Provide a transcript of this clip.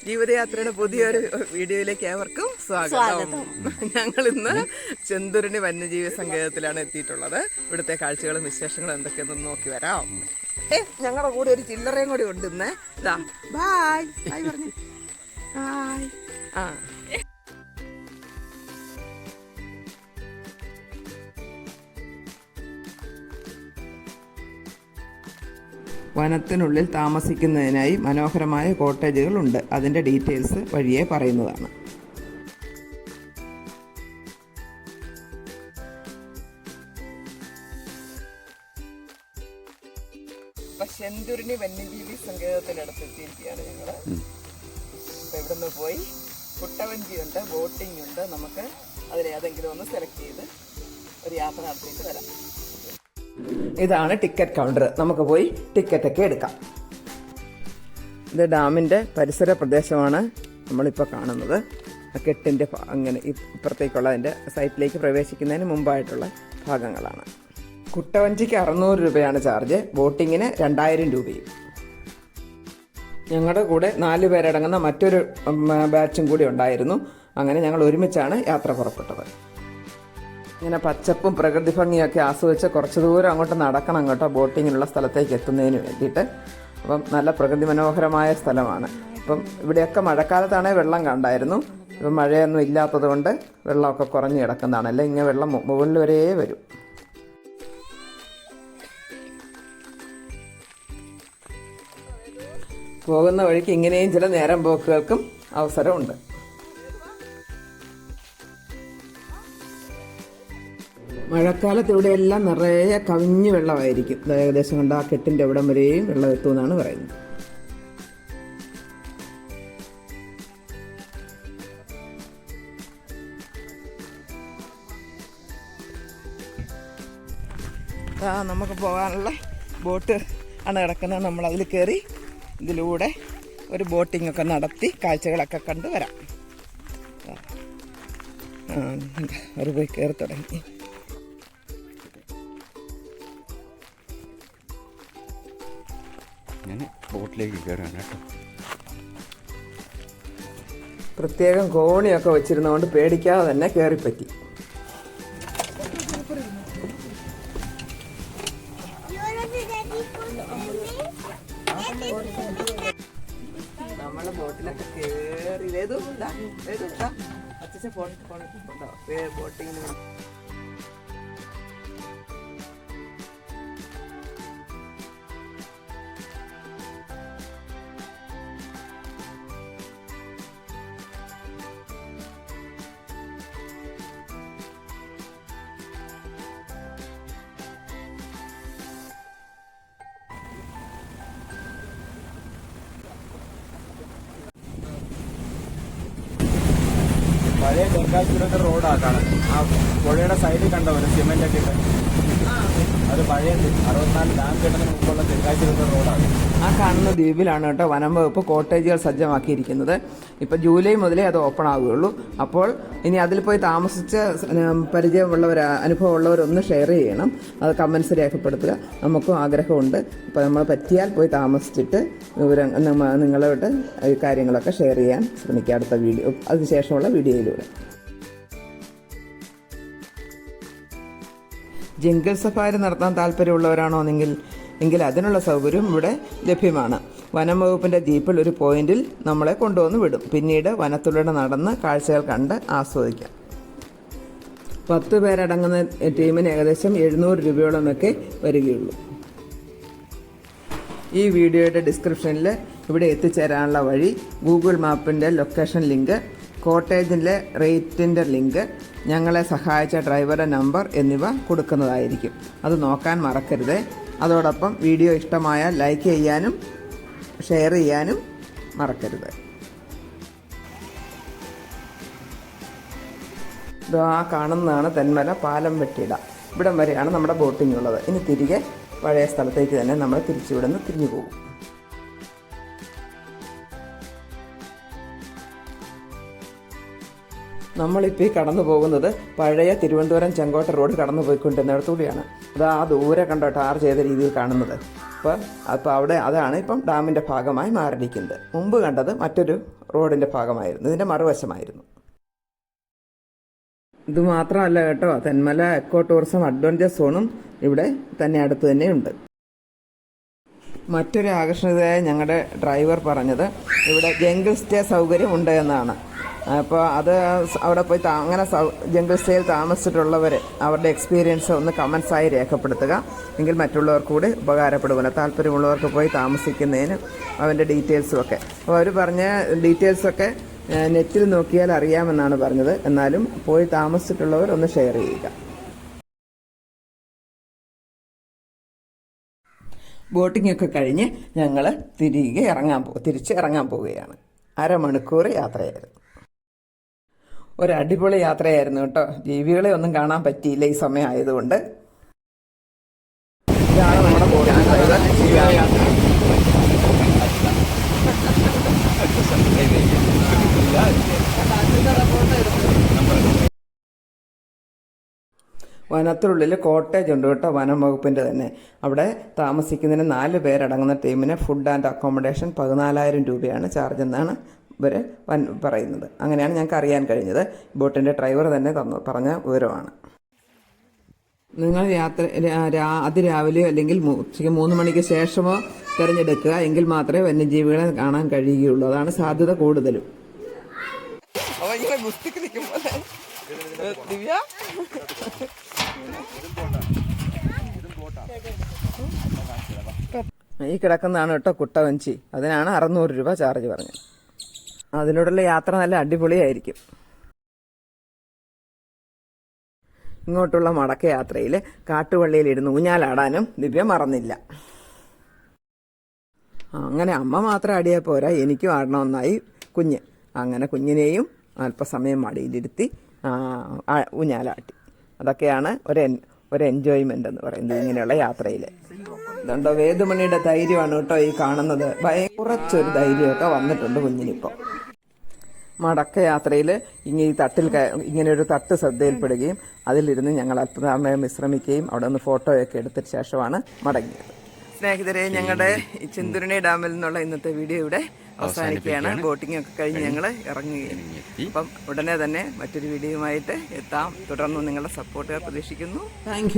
ജീവിതയാത്രയുടെ പുതിയൊരു വീഡിയോയിലേക്ക് ഏവർക്കും സ്വാഗതം. ഞങ്ങൾ ഇന്ന് ചെന്തുരുണി വന്യജീവി സങ്കേതത്തിലാണ് എത്തിയിട്ടുള്ളത്. ഇവിടുത്തെ കാഴ്ചകളും വിശേഷങ്ങളും എന്തൊക്കെയെന്ന് നോക്കി വരാം. ഞങ്ങളുടെ കൂടെ ഒരു ചില്ലറയും കൂടി ഉണ്ട് ഇന്ന്. ഇതാ ബായ് ബായ് പറഞ്ഞു. ബായ്. ആ വനത്തിനുള്ളിൽ താമസിക്കുന്നതിനായി മനോഹരമായ കോട്ടേജുകളുണ്ട്. അതിൻ്റെ ഡീറ്റെയിൽസ് വഴിയെ പറയുന്നതാണ്. ചെന്തുരുണി വന്യജീവി സങ്കേതത്തിനടുത്ത് എത്തിയിരിക്കുകയാണ് ഞങ്ങൾ. അപ്പം ഇവിടെ നിന്ന് പോയി കുട്ടവഞ്ചിയുണ്ട്, ബോട്ടിംഗ് ഉണ്ട്. നമുക്ക് അതിലേതെങ്കിലും ഒന്ന് സെലക്ട് ചെയ്ത് ഒരു യാത്ര നടത്തിയിട്ട് വരാം. ഇതാണ് ടിക്കറ്റ് കൗണ്ടർ. നമുക്ക് പോയി ടിക്കറ്റൊക്കെ എടുക്കാം. ഇത് ഡാമിൻ്റെ പരിസര പ്രദേശമാണ് നമ്മളിപ്പോൾ കാണുന്നത്. കെട്ടിൻ്റെ അങ്ങനെ ഇപ്പുറത്തേക്കുള്ള അതിൻ്റെ സൈറ്റിലേക്ക് പ്രവേശിക്കുന്നതിന് മുമ്പായിട്ടുള്ള ഭാഗങ്ങളാണ്. കുട്ടവഞ്ചിക്ക് 600 രൂപയാണ് ചാർജ്, ബോട്ടിങ്ങിന് 2000 രൂപയും. ഞങ്ങളുടെ കൂടെ 4 പേരടങ്ങുന്ന മറ്റൊരു ബാച്ചും കൂടി ഉണ്ടായിരുന്നു. അങ്ങനെ ഞങ്ങൾ ഒരുമിച്ചാണ് യാത്ര പുറപ്പെട്ടത്. ഇങ്ങനെ പച്ചപ്പും പ്രകൃതി ഭംഗിയൊക്കെ ആസ്വദിച്ച് കുറച്ച് ദൂരം അങ്ങോട്ട് നടക്കണം കേട്ടോ, ബോട്ടിങ്ങിനുള്ള സ്ഥലത്തേക്ക് എത്തുന്നതിന് വേണ്ടിയിട്ട്. അപ്പം നല്ല പ്രകൃതി മനോഹരമായ സ്ഥലമാണ്. ഇപ്പം ഇവിടെയൊക്കെ മഴക്കാലത്താണെങ്കിൽ വെള്ളം കണ്ടായിരുന്നു. ഇപ്പം മഴയൊന്നും ഇല്ലാത്തത് കൊണ്ട് വെള്ളമൊക്കെ കുറഞ്ഞ് കിടക്കുന്നതാണ്. അല്ല ഇങ്ങനെ വെള്ളം മുകളിൽ വരെ വരും. പോകുന്ന വഴിക്ക് ഇങ്ങനെയും ചില നേരം പോക്കുകൾക്കും അവസരമുണ്ട്. മഴക്കാലത്ത് ഇവിടെയെല്ലാം നിറയെ കവിഞ്ഞ് വെള്ളമായിരിക്കും. ഏകദേശം കൊണ്ട് ആ കെട്ടിൻ്റെ അവിടം വരെയും വെള്ളം എത്തുമെന്നാണ് പറയുന്നത്. നമുക്ക് പോകാനുള്ള ബോട്ട് ആണ് കിടക്കുന്നത്. നമ്മൾ അതിൽ കയറി ഇതിലൂടെ ഒരു ബോട്ടിംഗ് ഒക്കെ നടത്തി കാഴ്ചകളൊക്കെ കണ്ട് വരാം. അവർ പോയി കയറി തുടങ്ങി. ബോട്ടിലേക്ക് കയറാണ് കേട്ടോ. പ്രത്യേകം കോണിയൊക്കെ വെച്ചിരുന്നതുകൊണ്ട് പേടിക്കാതെ തന്നെ കയറിപ്പറ്റി. നമ്മള് ബോട്ടിലൊക്കെ കയറി ബോട്ടിങ്ങിന് പഴയ തെങ്കാശിയുടെ റോഡാക്കാണ്. ആ പുഴയുടെ സൈഡിൽ കണ്ടോ ഒരു സിമെന്റ് ഒക്കെ ഇട്ട്, അത് പഴയ 64 ഡാം കെട്ടുന്നതിന് മുമ്പുള്ള തെങ്കാശിയുടെ റോഡാണ്. ആ കാണുന്ന ദ്വീപിലാണ് കേട്ടോ വനം വകുപ്പ് കോട്ടേജുകൾ സജ്ജമാക്കിയിരിക്കുന്നത്. ഇപ്പം ജൂലൈ മുതലേ അത് ഓപ്പൺ ആവുകയുള്ളൂ. അപ്പോൾ ഇനി അതിൽ പോയി താമസിച്ച് പരിചയമുള്ളവർ, അനുഭവമുള്ളവരൊന്ന് ഷെയർ ചെയ്യണം. അത് കമൻസ് രേഖപ്പെടുത്തുക. നമുക്കും ആഗ്രഹമുണ്ട്. അപ്പോൾ നമ്മൾ പറ്റിയാൽ പോയി താമസിച്ചിട്ട് നിങ്ങളോട് കാര്യങ്ങളൊക്കെ ഷെയർ ചെയ്യാൻ ശ്രമിക്കുക അടുത്ത വീഡിയോ, അതിനുശേഷമുള്ള വീഡിയോയിലൂടെ. ജംഗിൾ സഫാരി നടത്താൻ താല്പര്യമുള്ളവരാണോ എങ്കിൽ അതിനുള്ള സൗകര്യം ഇവിടെ ലഭ്യമാണ്. വനം വകുപ്പിൻ്റെ ജീപ്പിൽ ഒരു പോയിന്റിൽ നമ്മളെ കൊണ്ടുവന്ന് വിടും. പിന്നീട് വനത്തിലൂടെ നടന്ന് കാഴ്ചകൾ കണ്ട് ആസ്വദിക്കാം. 10 പേരടങ്ങുന്ന ടീമിന് ഏകദേശം 700 രൂപയോളമൊക്കെ വരികയുള്ളൂ. ഈ വീഡിയോയുടെ ഡിസ്ക്രിപ്ഷനിൽ ഇവിടെ എത്തിച്ചേരാനുള്ള വഴി, ഗൂഗിൾ മാപ്പിൻ്റെ ലൊക്കേഷൻ ലിങ്ക്, കോട്ടേജിൻ്റെ റേറ്റിൻ്റെ ലിങ്ക്, ഞങ്ങളെ സഹായിച്ച ഡ്രൈവറുടെ നമ്പർ എന്നിവ കൊടുക്കുന്നതായിരിക്കും. അത് നോക്കാൻ മറക്കരുത്. അതോടൊപ്പം വീഡിയോ ഇഷ്ടമായാൽ ലൈക്ക് ചെയ്യാനും ഷെയർ ചെയ്യാനും മറക്കരുത്. ഇതാ കാണുന്നതാണ് തെന്മല പാലം വെട്ടിട. ഇവിടം വരെയാണ് നമ്മുടെ ബോട്ടിംഗ് ഉള്ളത്. ഇനി തിരികെ പഴയ സ്ഥലത്തേക്ക് തന്നെ നമ്മൾ തിരിച്ചുവിടുന്ന് തിരിഞ്ഞു പോകും. നമ്മളിപ്പോൾ ഈ കടന്നു പോകുന്നത് പഴയ തിരുവനന്തപുരം ചെങ്കോട്ട റോഡ് കടന്നു പോയിക്കൊണ്ടിരുന്നിടത്തൂടെയാണ്. അത് ആ ദൂരെ കണ്ടോ ടാർ ചെയ്ത രീതിയിൽ കാണുന്നത്. അപ്പോൾ അവിടെ അതാണ് ഇപ്പം ഡാമിൻ്റെ ഭാഗമായി മാറിയിരിക്കുന്നത്. മുമ്പ് കണ്ടത് മറ്റൊരു റോഡിൻ്റെ ഭാഗമായിരുന്നു, ഇതിൻ്റെ മറുവശമായിരുന്നു. ഇത് മാത്രമല്ല കേട്ടോ, തെന്മല എക്കോ ടൂറിസം അഡ്വഞ്ചർ സോണും ഇവിടെ തന്നെ അടുത്ത് തന്നെയുണ്ട്. മറ്റൊരു ആകർഷണീയതയായ ഞങ്ങളുടെ ഡ്രൈവർ പറഞ്ഞത് ഇവിടെ ജംഗിൾ സ്റ്റേ സൗകര്യം ഉണ്ട് എന്നാണ്. അപ്പോൾ അത് അവിടെ പോയി അങ്ങനെ ജംഗിൾ സ്റ്റേയിൽ താമസിച്ചിട്ടുള്ളവർ അവരുടെ എക്സ്പീരിയൻസ് ഒന്ന് കമൻസായി രേഖപ്പെടുത്തുക, എങ്കിൽ മറ്റുള്ളവർക്ക് കൂടി ഉപകാരപ്പെടുമല്ലോ. താല്പര്യമുള്ളവർക്ക് പോയി താമസിക്കുന്നതിന് അവൻ്റെ ഡീറ്റെയിൽസും ഒക്കെ. അപ്പോൾ അവർ പറഞ്ഞ ഡീറ്റെയിൽസൊക്കെ നെറ്റിൽ നോക്കിയാൽ അറിയാമെന്നാണ് പറഞ്ഞത്. എന്നാലും പോയി താമസിച്ചിട്ടുള്ളവർ ഒന്ന് ഷെയർ ചെയ്യുക. ബോട്ടിംഗ് ഒക്കെ കഴിഞ്ഞ് ഞങ്ങൾ തിരിച്ച് ഇറങ്ങാൻ പോവുകയാണ്. അരമണിക്കൂർ യാത്രയായിരുന്നു. ഒരടിപൊളി യാത്രയായിരുന്നു കേട്ടോ. ജീവികളെ ഒന്നും കാണാൻ പറ്റിയില്ല ഈ സമയം ആയതുകൊണ്ട്. ഇതാണ് നമ്മുടെ ബോട്ടിംഗ് വനത്തിനുള്ളിൽ കോട്ടേജ് ഉണ്ട് കേട്ടോ, വനം വകുപ്പിൻ്റെ തന്നെ. അവിടെ താമസിക്കുന്നതിന് 4 പേരടങ്ങുന്ന ടീമിന് ഫുഡ് ആൻഡ് അക്കോമഡേഷൻ 14,000 രൂപയാണ് ചാർജ് എന്നാണ് ഇവർ പറയുന്നത്. അങ്ങനെയാണ് ഞങ്ങൾക്ക് അറിയാൻ കഴിഞ്ഞത്. ബോട്ടിൻ്റെ ഡ്രൈവർ തന്നെ പറഞ്ഞ വിവരമാണ്. നിങ്ങൾ അതിരാവിലെയോ അല്ലെങ്കിൽ ഉച്ചയ്ക്ക് 3 മണിക്ക് ശേഷമോ തിരഞ്ഞെടുക്കുക, എങ്കിൽ മാത്രമേ വന്യജീവികളെ കാണാൻ കഴിയുകയുള്ളൂ. അതാണ് സാധ്യത കൂടുതലും. ഈ കിടക്കുന്നതാണ് കേട്ടോ കുട്ടവഞ്ചി. അതിനാണ് 600 രൂപ ചാർജ് പറഞ്ഞത്. അതിനോടുള്ള യാത്ര നല്ല അടിപൊളിയായിരിക്കും. ഇങ്ങോട്ടുള്ള മടക്ക യാത്രയിൽ കാട്ടുവള്ളിയിലിരുന്ന് ഊഞ്ഞാലാടാനും ദിവ്യ മറന്നില്ല. അങ്ങനെ അമ്മ മാത്രം ആടിയാൽ പോരാ, എനിക്കും ആടണമെന്നായി കുഞ്ഞ്. അങ്ങനെ കുഞ്ഞിനെയും അല്പസമയം മടിയിലിരുത്തി ഊഞ്ഞാലാട്ടി. അതൊക്കെയാണ് ഒരു എൻജോയ്മെന്റ് എന്ന് പറയുന്നത് ഇങ്ങനെയുള്ള യാത്രയിൽ. ഇതുണ്ടോ, വേദുമണിയുടെ ധൈര്യമാണ് കേട്ടോ ഈ കാണുന്നത്. കുറച്ചൊരു ധൈര്യമൊക്കെ വന്നിട്ടുണ്ട് കുഞ്ഞിനിപ്പോൾ. മടക്ക യാത്രയിൽ ഇങ്ങനെ ഒരു തട്ട് ശ്രദ്ധയിൽപ്പെടുകയും അതിലിരുന്ന് ഞങ്ങൾ അല്പസമയം വിശ്രമിക്കുകയും അവിടെ നിന്ന് ഫോട്ടോയൊക്കെ എടുത്തതിന് ശേഷമാണ് മടങ്ങിയത്. സ്നേഹിതരെ, ഞങ്ങളുടെ ചെന്തുരുണി ഡാമിൽ നിന്നുള്ള ഇന്നത്തെ വീഡിയോ ഇവിടെ അവസാനിക്കുകയാണ്. ബോട്ടിംഗ് ഒക്കെ കഴിഞ്ഞ് ഞങ്ങൾ ഇറങ്ങുകയും അപ്പം ഉടനെ തന്നെ മറ്റൊരു വീഡിയോയുമായിട്ട് എത്താം. തുടർന്ന് നിങ്ങളുടെ സപ്പോർട്ട് പ്രതീക്ഷിക്കുന്നു. താങ്ക്